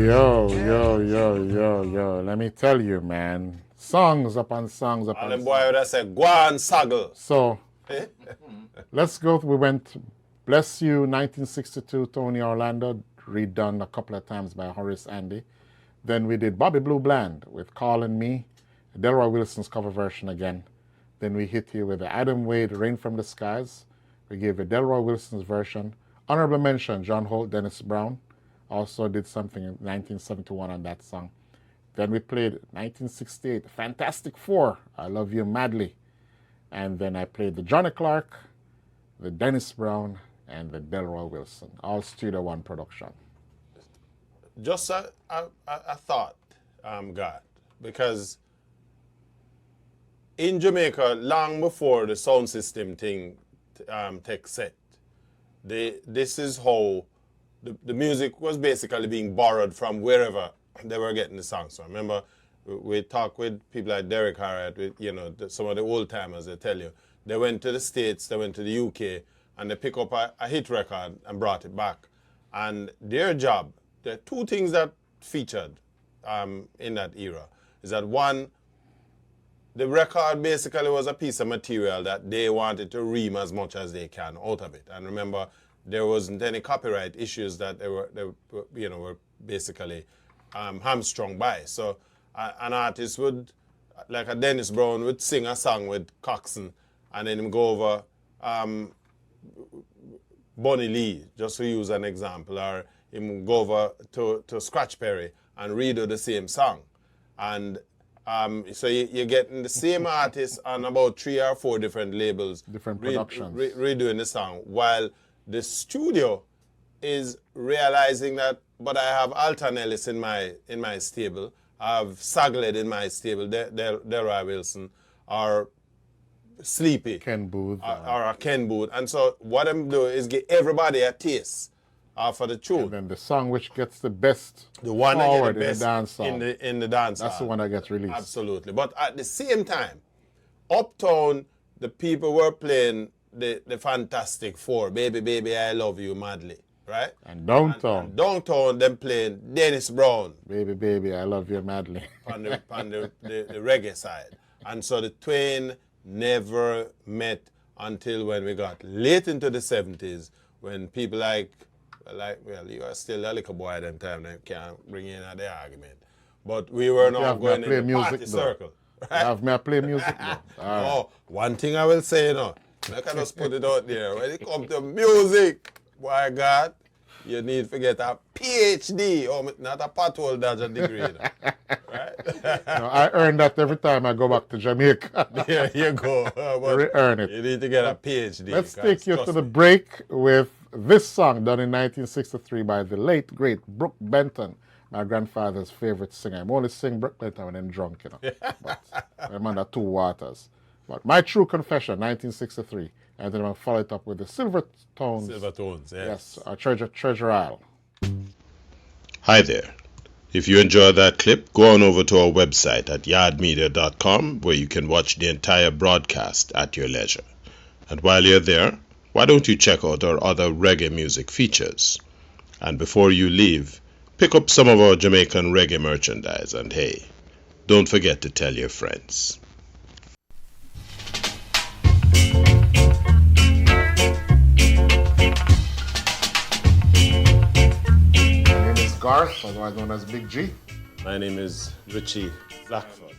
Yo. Let me tell you, man. Songs upon songs upon songs. And the boy would have said, go on, Saggle. So, let's go. We went Bless You, 1962, Tony Orlando, redone a couple of times by Horace Andy. Then we did Bobby Blue Bland with Callin' Me, Delroy Wilson's cover version again. Then we hit you with the Adam Wade, Rain from the Skies. We gave you Delroy Wilson's version. Honorable mention, John Holt, Dennis Brown. Also did something in 1971 on that song. Then we played 1968, Fantastic Four, I Love You Madly. And then I played the Johnny Clark, the Dennis Brown, and the Delroy Wilson, all Studio One production. Just a thought, God, because in Jamaica, long before the sound system thing take set, this is how the music was basically being borrowed from wherever they were getting the songs from. Remember, we talk with people like Derek Harriott, with, some of the old timers, they tell you, they went to the States, they went to the UK, and they pick up a hit record and brought it back. And their job, there are two things that featured in that era, is that one, the record basically was a piece of material that they wanted to ream as much as they can out of it. And remember, there wasn't any copyright issues that they were basically hamstrung by. So an artist would, like a Dennis Brown, would sing a song with Coxsone and then him go over Bunny Lee, just to use an example, or him go over to Scratch Perry and redo the same song. And so you're getting the same artist on about 3 or 4 different labels, different productions, redoing the song, while the studio is realizing that, but I have Alton Ellis in my stable, I have Sagled in my stable, Delroy Wilson, or Sleepy, Ken Booth, or Ken Booth, and so what I'm doing is give everybody a taste for the tune. And then the song which gets the best the one forward that gets the best in the dance That's the one that gets released. Absolutely. But at the same time, uptown, the people were playing the Fantastic Four, Baby, Baby, I Love You Madly, right? And downtown. And downtown, them playing Dennis Brown. Baby, Baby, I Love You Madly. on the reggae side. And so the twain never met until when we got late into the 70s, when people well, you are still a little boy at that time, they can't bring in the argument. But we were not going in the party circle. Right? You have me play music though. Oh, one thing I will say, I can just put it out there. When it comes to music, boy God, you need to get a PhD, or not a pothole dodger degree. Right? No, I earn that every time I go back to Jamaica. There you go. Earn it. You need to get a PhD. Let's take you to the break with this song done in 1963 by the late, great Brooke Benton, my grandfather's favorite singer. I'm only sing Brooke Benton when I'm drunk, But I'm under 2 waters. But My True Confession, 1963. And then I'll follow it up with the Silver Tones. Silver Tones, yes. Treasure Isle. Hi there. If you enjoyed that clip, go on over to our website at yardmedia.com, where you can watch the entire broadcast at your leisure. And while you're there, why don't you check out our other reggae music features? And before you leave, pick up some of our Jamaican reggae merchandise, and hey, don't forget to tell your friends. My name is Garth, otherwise known as Big G. My name is Richie Blackford.